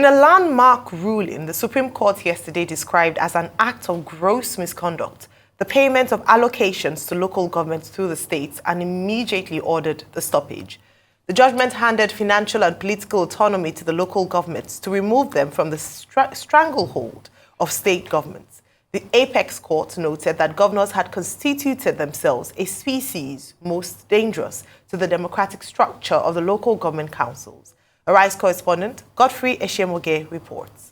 In a landmark ruling, the Supreme Court yesterday described as an act of gross misconduct the payment of allocations to local governments through the states and immediately ordered the stoppage. The judgment handed financial and political autonomy to the local governments to remove them from the stranglehold of state governments. The Apex Court noted that governors had constituted themselves a species most dangerous to the democratic structure of the local government councils. Arise correspondent Godfrey Eshemoge reports.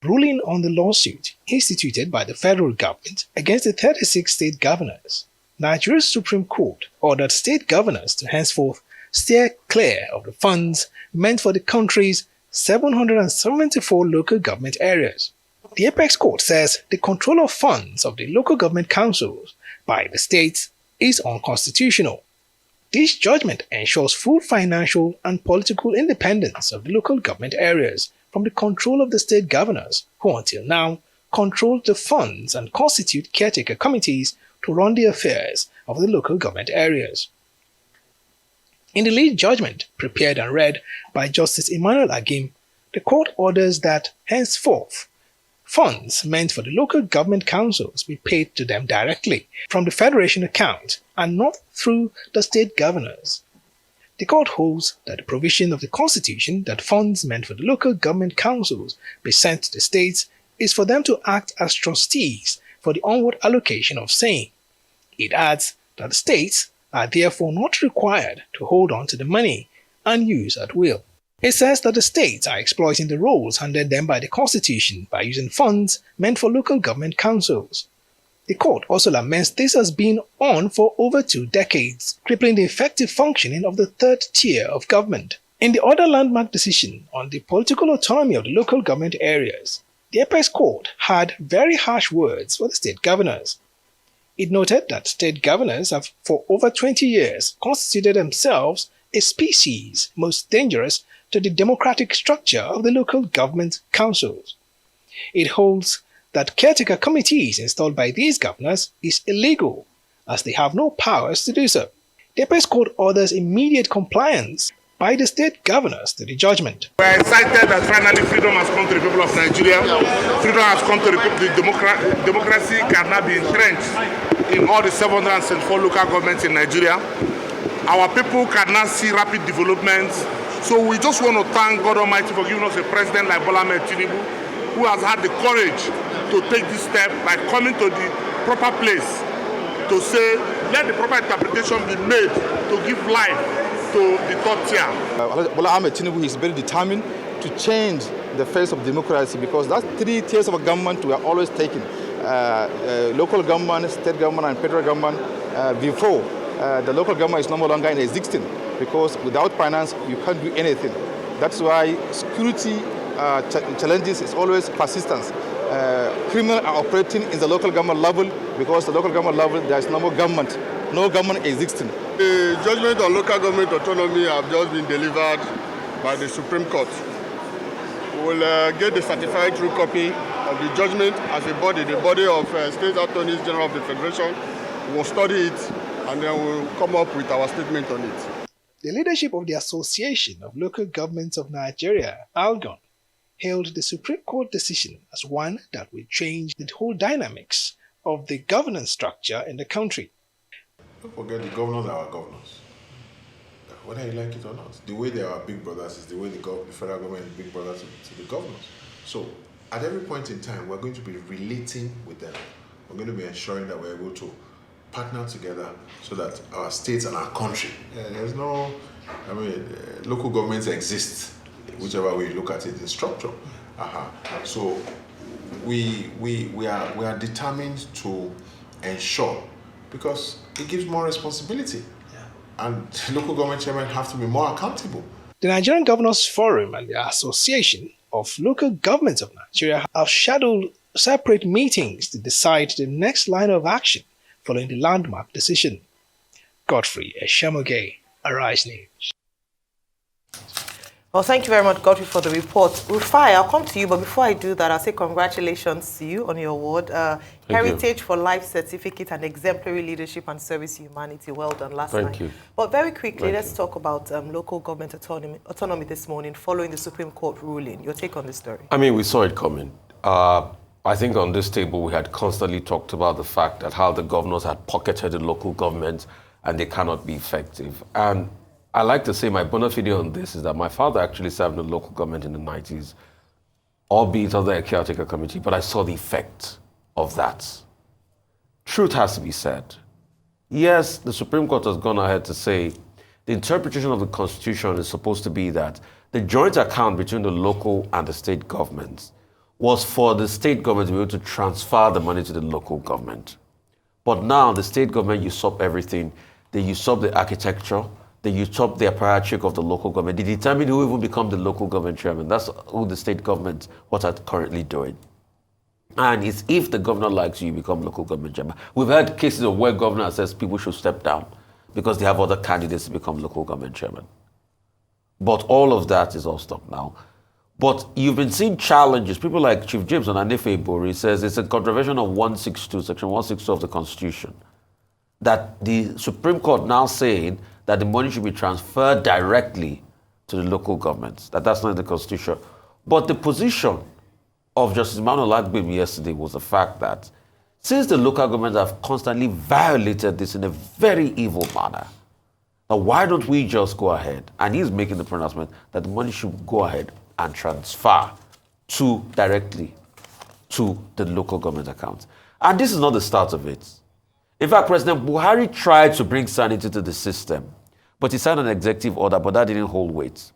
Ruling on the lawsuit instituted by the federal government against the 36 state governors, Nigeria's Supreme Court ordered state governors to henceforth steer clear of the funds meant for the country's 774 local government areas. The Apex Court says the control of funds of the local government councils by the states is unconstitutional. This judgment ensures full financial and political independence of the local government areas from the control of the state governors, who until now control the funds and constitute caretaker committees to run the affairs of the local government areas. In the lead judgment, prepared and read by Justice Emmanuel Agim, the court orders that henceforth funds meant for the local government councils be paid to them directly from the federation account and not through the state governors. The court holds that the provision of the Constitution that funds meant for the local government councils be sent to the states is for them to act as trustees for the onward allocation of same. It adds that the states are therefore not required to hold on to the money and use at will. It says that the states are exploiting the roles handed them by the Constitution by using funds meant for local government councils. The court also laments this has been on for over 2 decades, crippling the effective functioning of the third tier of government. In the other landmark decision on the political autonomy of the local government areas, the Apex Court had very harsh words for the state governors. It noted that state governors have for over 20 years constituted themselves a species most dangerous to the democratic structure of the local government councils. It holds that caretaker committees installed by these governors is illegal, as they have no powers to do so. The Apex Court orders immediate compliance by the state governors to the judgment. We are excited that finally freedom has come to the people of Nigeria. Freedom has come to the people. The democracy can now be entrenched in all the 774 local governments in Nigeria. Our people can now see rapid developments. So we just want to thank God Almighty for giving us a president like Bola Ahmed Tinubu, who has had the courage to take this step by coming to the proper place to say, let the proper interpretation be made to give life to the third tier. Bola Ahmed Tinubu is very determined to change the face of democracy, because that's 3 tiers of government we are always taking. Local government, state government and federal government. Before, the local government is no longer in existence, because without finance you can't do anything. That's why security challenges is always persistence. Criminals are operating in the local government level, because the local government level there is no government existing. The judgment on local government autonomy have just been delivered by the Supreme Court. We will get the certified true copy of the judgment as a body, the body of State Attorneys General of the Federation. We will study it and then we will come up with our statement on it. The leadership of the Association of Local Governments of Nigeria, ALGON, hailed the Supreme Court decision as one that will change the whole dynamics of the governance structure in the country. Don't forget, the governors are our governors. Whether you like it or not. The way they are our big brothers is the way the federal government is big brothers to the governors. So at every point in time, we're going to be relating with them. We're going to be ensuring that we're able to partner together so that our states and our country, there's no, local governments exist, whichever way you look at it in structure. So we are determined to ensure, because it gives more responsibility, and local government chairmen have to be more accountable. The Nigerian Governors Forum and the Association of Local Governments of Nigeria have scheduled separate meetings to decide the next line of action following the landmark decision. Godfrey Eshemoge, Arise News. Well, thank you very much, Godfrey, for the report. Rufai, I'll come to you, but before I do that, I'll say congratulations to you on your award. Heritage for Life Certificate and Exemplary Leadership and Service to Humanity. Well done last night. Thank you. But very quickly, let's you. talk about local government autonomy this morning following the Supreme Court ruling. Your take on this story? I mean, we saw it coming. I think on this table, we had constantly talked about the fact that how the governors had pocketed the local government and they cannot be effective. And I like to say my bona fide on this is that my father actually served in the local government in the 90s, albeit under a caretaker committee, but I saw the effect of that. Truth has to be said. Yes, the Supreme Court has gone ahead to say the interpretation of the Constitution is supposed to be that the joint account between the local and the state governments was for the state government to be able to transfer the money to the local government. But now the state government usurp everything. They usurp the architecture. They usurp the apparatchik of the local government. They determine who even become the local government chairman. That's who the state government, what are currently doing. And it's if the governor likes you, you become local government chairman. We've had cases of where governor says people should step down because they have other candidates to become local government chairman. But all of that is all stopped now. But you've been seeing challenges. People like Chief James Onanefe Ibori says it's a contravention of 162, section 162 of the Constitution, that the Supreme Court now saying that the money should be transferred directly to the local governments, that's not in the Constitution. But the position of Justice Emmanuel Agbemi yesterday was the fact that since the local governments have constantly violated this in a very evil manner, now why don't we just go ahead, and he's making the pronouncement that the money should go ahead and transfer directly to the local government accounts. And this is not the start of it. In fact, President Buhari tried to bring sanity to the system, but he signed an executive order, but that didn't hold weight.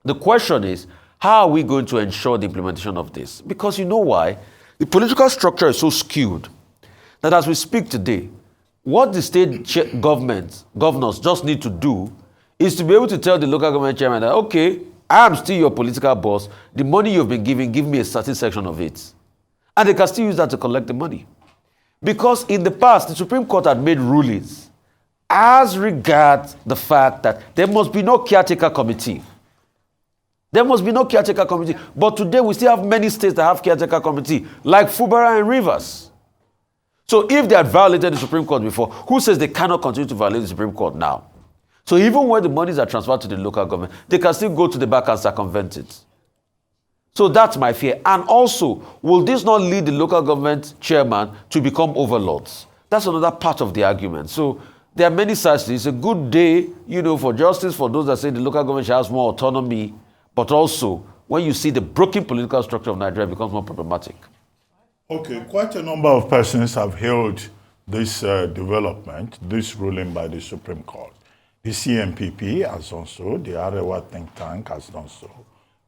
The question is, how are we going to ensure the implementation of this? Because you know why? The political structure is so skewed that as we speak today, what the state governors just need to do is to be able to tell the local government chairman that, okay, I am still your political boss. The money you've been giving, give me a certain section of it. And they can still use that to collect the money. Because in the past, the Supreme Court had made rulings as regards the fact that there must be no caretaker committee. There must be no caretaker committee. But today, we still have many states that have caretaker committee, like Fubara and Rivers. So if they had violated the Supreme Court before, who says they cannot continue to violate the Supreme Court now? So even when the monies are transferred to the local government, they can still go to the back and circumvent it. So that's my fear. And also, will this not lead the local government chairman to become overlords? That's another part of the argument. So there are many sides to it. It's a good day, for justice, for those that say the local government should have more autonomy, but also when you see the broken political structure of Nigeria, it becomes more problematic. Okay, quite a number of persons have hailed this development, this ruling by the Supreme Court. The CNPP has done so, the Arewa think tank has done so,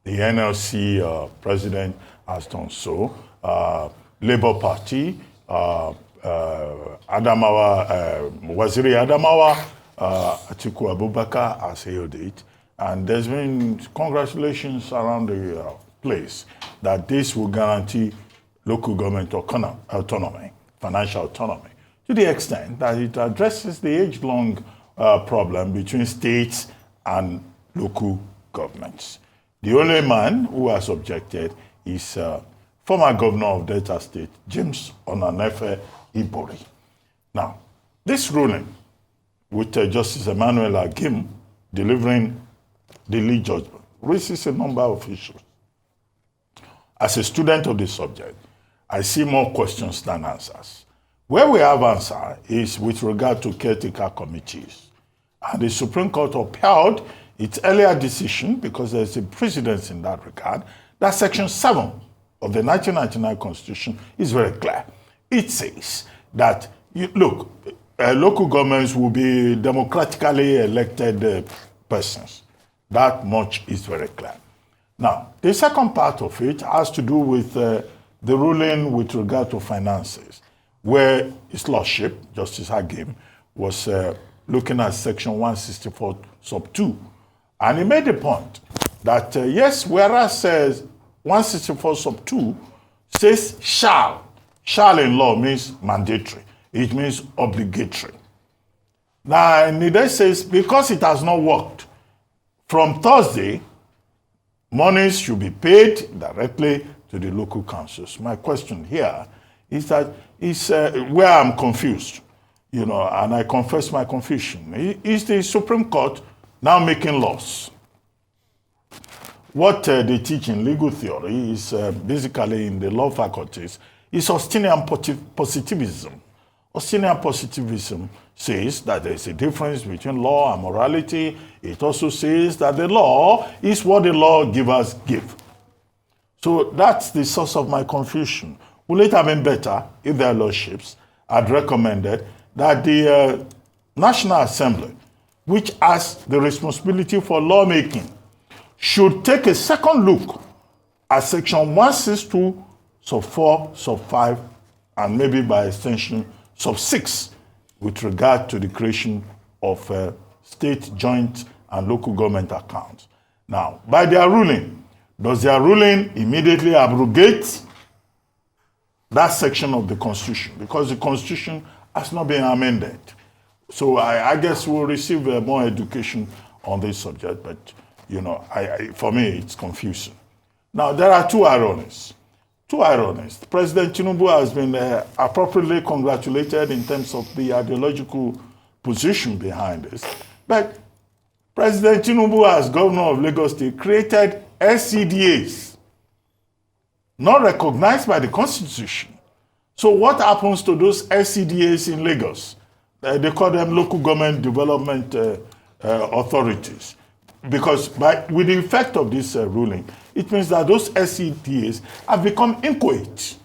the NLC president has done so, Labour Party, Waziri Adamawa, Atiku Abubakar has hailed it. And there's been congratulations around the place that this will guarantee local government autonomy, financial autonomy, to the extent that it addresses the age-long problem between states and local governments. The only man who has objected is former governor of Delta State, James Onanefe Ibori. Now, this ruling, with Justice Emmanuel Agim delivering the lead judgment, raises a number of issues. As a student of the subject, I see more questions than answers. Where we have answer is with regard to caretaker committees. And the Supreme Court upheld its earlier decision, because there's a precedence in that regard, that Section 7 of the 1999 Constitution is very clear. It says that, local governments will be democratically elected persons. That much is very clear. Now, the second part of it has to do with the ruling with regard to finances, where His Lordship, Justice Agim, was looking at Section 164 sub 2. And he made the point that, yes, whereas 164 sub 2 says shall in law means mandatory. It means obligatory. Now, Nide says, because it has not worked, from Thursday, Monies should be paid directly to the local councils. My question here is where I'm confused, and I confess my confusion. Is the Supreme Court now making laws? What they teach in legal theory is basically in the law faculties is Austinian positivism. Austinian positivism says that there is a difference between law and morality. It also says that the law is what the lawgivers give. So that's the source of my confusion. Will it have been better if their lordships had recommended that the National Assembly, which has the responsibility for lawmaking, should take a second look at Section 162, Sub 4, Sub 5, and maybe by extension, Sub 6, with regard to the creation of state, joint, and local government accounts. Now, by their ruling, does their ruling immediately abrogate that section of the Constitution? Because the Constitution has not been amended. So I guess we'll receive more education on this subject, but for me, it's confusing. Now, there are two ironies. President Tinubu has been appropriately congratulated in terms of the ideological position behind this. But President Tinubu, as governor of Lagos State, created SCDAs, not recognized by the Constitution. So what happens to those SCDAs in Lagos? They call them local government development authorities. Because with the effect of this ruling, it means that those SCDAs have become inchoate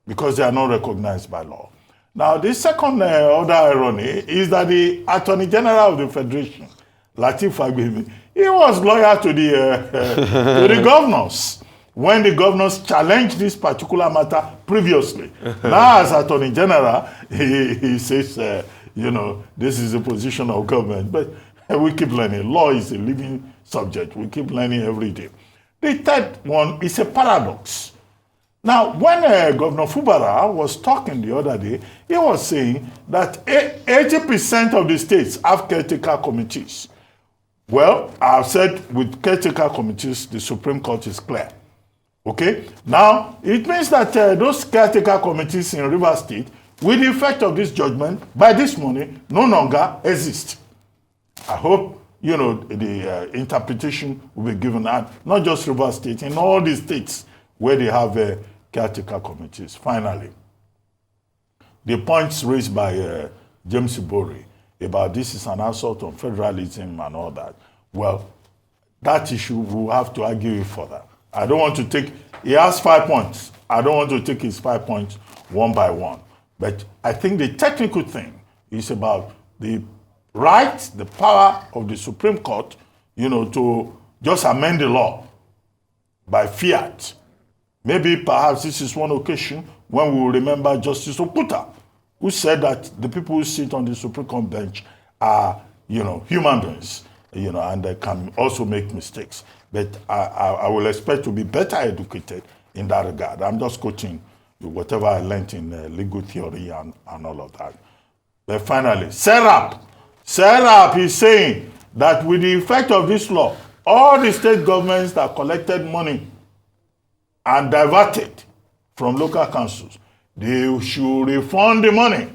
because they are not recognized by law. Now, the second other irony is that the Attorney General of the Federation, Lateef Fagbemi, he was loyal to the governors when the governors challenged this particular matter previously. Now, as Attorney General, he says, this is the position of government. But we keep learning. Law is a living subject. We keep learning every day. The third one is a paradox. Now, when Governor Fubara was talking the other day, he was saying that 80% of the states have caretaker committees. Well, I've said with caretaker committees, the Supreme Court is clear. Okay? Now, it means that those caretaker committees in Rivers State, with the effect of this judgment, by this morning, no longer exist. I hope, the interpretation will be given out, not just Rivers State, in all the states where they have caretaker committees. Finally, the points raised by James Ibori about this is an assault on federalism and all that. Well, that issue we'll have to argue further. I don't want to take, he has 5 points. I don't want to take his 5 points one by one. But I think the technical thing is about the right, the power of the Supreme Court, to just amend the law by fiat. Maybe perhaps this is one occasion when we will remember Justice Okuta, who said that the people who sit on the Supreme Court bench are, human beings, and they can also make mistakes. But I will expect to be better educated in that regard. I'm just quoting whatever I learned in legal theory and all of that. But finally, Serap is saying that with the effect of this law, all the state governments that collected money and diverted from local councils, they should refund the money.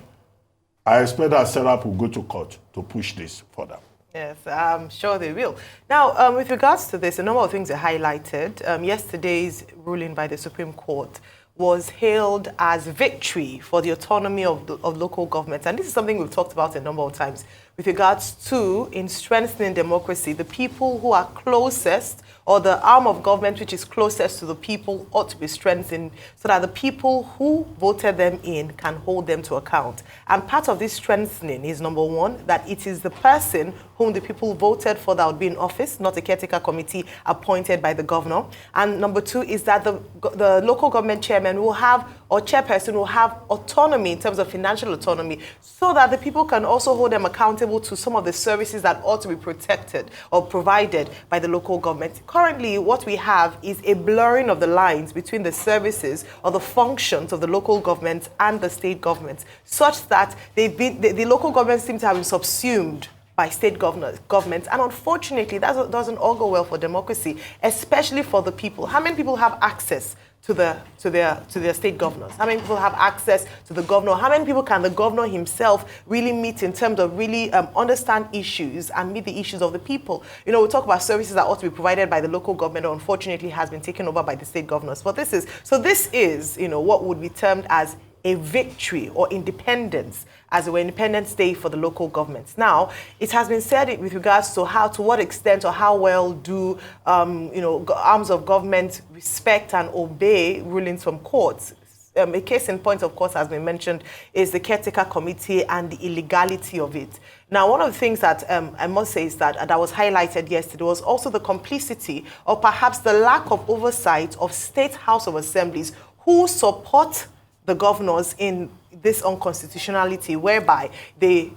I expect that Serap will go to court to push this further. Yes, I'm sure they will. Now, with regards to this, a number of things are highlighted. Yesterday's ruling by the Supreme Court was hailed as victory for the autonomy of local governments. And this is something we've talked about a number of times with regards to, in strengthening democracy, the people who are closest, or the arm of government which is closest to the people, ought to be strengthened so that the people who voted them in can hold them to account. And part of this strengthening is, number one, that it is the person whom the people voted for that would be in office, not a caretaker committee appointed by the governor. And number two is that the local government chairman will have, or chairperson will have, autonomy in terms of financial autonomy, so that the people can also hold them accountable to some of the services that ought to be protected or provided by the local government. Currently, what we have is a blurring of the lines between the services or the functions of the local government and the state government, such that the local governments seem to have been subsumed by state governments. And unfortunately, that doesn't all go well for democracy, especially for the people. How many people have access to their state governors? How many people have access to the governor? How many people can the governor himself really meet in terms of really understand issues and meet the issues of the people? You know, we talk about services that ought to be provided by the local government, unfortunately has been taken over by the state governors. But this is, you know, what would be termed as a victory or independence, as it were, Independence Day for the local governments. Now, it has been said with regards to to what extent or how well do arms of government respect and obey rulings from courts. A case in point, of course, has been mentioned, is the caretaker committee and the illegality of it. Now, one of the things that I must say is that was highlighted yesterday was also the complicity or perhaps the lack of oversight of State House of Assemblies who support the governors in this unconstitutionality, whereby they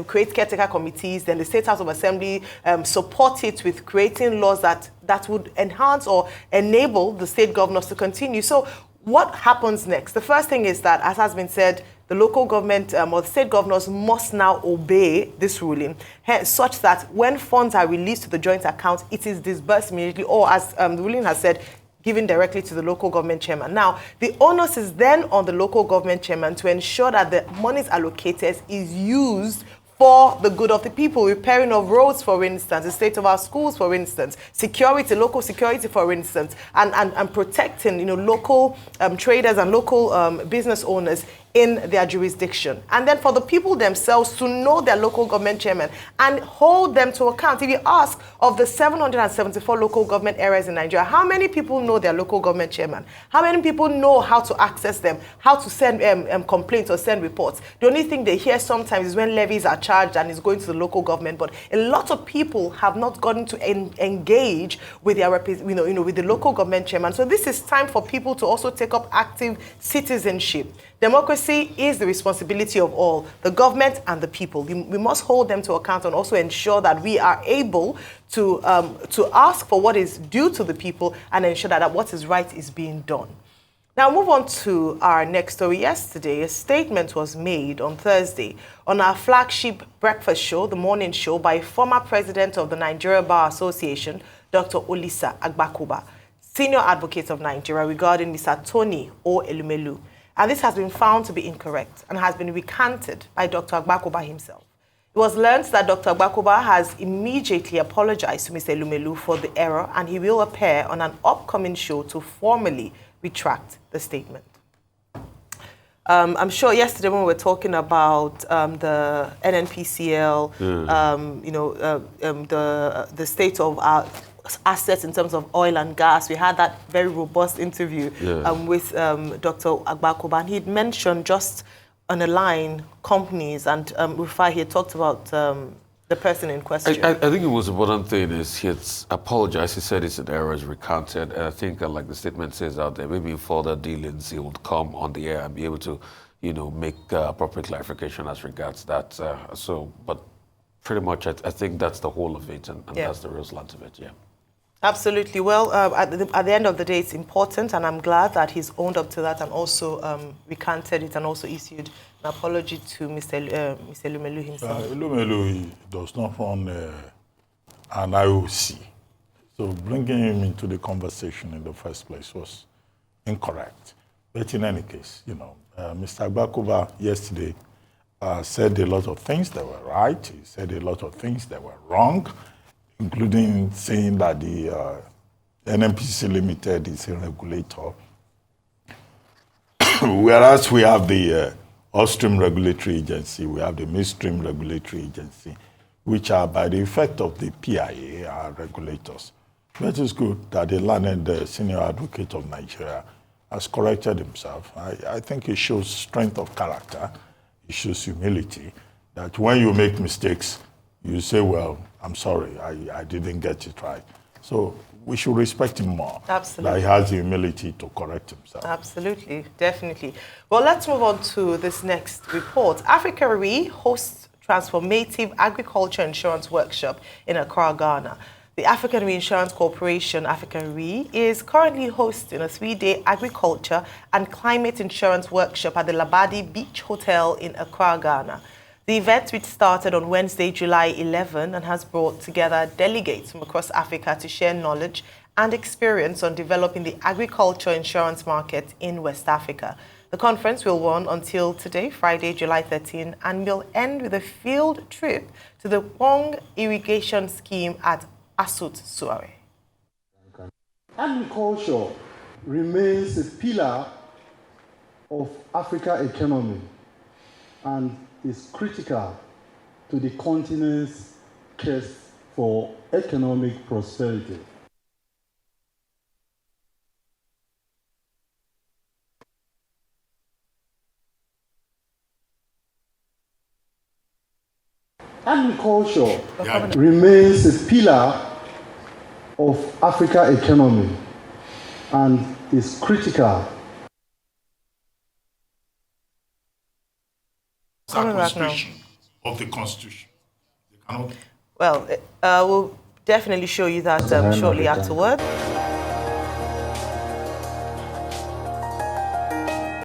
create caretaker committees, then the State House of Assembly support it with creating laws that would enhance or enable the state governors to continue. So what happens next? The first thing is that, as has been said, the local government or the state governors must now obey this ruling, such that when funds are released to the joint account, it is disbursed immediately, or as the ruling has said, given directly to the local government chairman. Now, the onus is then on the local government chairman to ensure that the monies allocated is used for the good of the people, repairing of roads, for instance, the state of our schools, for instance, security, local security, for instance, and protecting, local traders and local business owners in their jurisdiction. And then for the people themselves to know their local government chairman and hold them to account. If you ask, of the 774 local government areas in Nigeria, how many people know their local government chairman? How many people know how to access them, how to send complaints or send reports? The only thing they hear sometimes is when levies are charged and it's going to the local government. But a lot of people have not gotten to engage with their with the local government chairman. So this is time for people to also take up active citizenship. Democracy is the responsibility of all, the government and the people. We must hold them to account and also ensure that we are able to ask for what is due to the people and ensure that what is right is being done. Now, move on to our next story. Yesterday, a statement was made on Thursday on our flagship breakfast show, The Morning Show, by former president of the Nigeria Bar Association, Dr. Olisa Agbakuba, senior advocate of Nigeria, regarding Mr. Tony O. Elumelu. And this has been found to be incorrect and has been recanted by Dr. Agbakuba himself. It was learned that Dr. Agbakuba has immediately apologized to Mr. Elumelu for the error, and he will appear on an upcoming show to formally retract the statement. I'm sure yesterday when we were talking about the NNPCL, the state of our assets in terms of oil and gas, we had that very robust interview with Dr. Agbakuba, and he'd mentioned just on the line companies, and he had talked about the person in question. I think it was important thing is he had apologized. He said it's an error, is recanted, and I think like the statement says out there, maybe in further dealings he would come on the air and be able to, make appropriate clarification as regards that. But pretty much I think that's the whole of it, and that's the real slant of it. Yeah. Absolutely. Well, at the end of the day, it's important, and I'm glad that he's owned up to that and also recanted it and also issued an apology to Mr. Elumelu himself. Elumelu does not run an IOC, so bringing him into the conversation in the first place was incorrect. But in any case, Mr. Agbakuba yesterday said a lot of things that were right. He said a lot of things that were wrong, including saying that the NNPC Limited is a regulator, whereas we have the upstream regulatory agency, we have the midstream regulatory agency, which are by the effect of the PIA are regulators. But it's good that the learned senior advocate of Nigeria has corrected himself. I think it shows strength of character, it shows humility, that when you make mistakes, you say, well, I'm sorry, I didn't get it right. So we should respect him more. Absolutely. That he has the humility to correct himself. Absolutely, definitely. Well, let's move on to this next report. Africa Re hosts transformative agriculture insurance workshop in Accra, Ghana. The African Reinsurance Corporation, Africa Re, is currently hosting a 3-day agriculture and climate insurance workshop at the Labadi Beach Hotel in Accra, Ghana. The event, which started on Wednesday, July 11, and has brought together delegates from across Africa to share knowledge and experience on developing the agriculture insurance market in West Africa. The conference will run until today, Friday, July 13, and will end with a field trip to the Wong irrigation scheme at Asut Suare. Agriculture remains a pillar of Africa's economy and is critical to the continent's quest for economic prosperity. Agriculture remains a pillar of Africa's economy and is critical. Administration of the Constitution. They cannot. Well, we'll definitely show you that shortly afterward.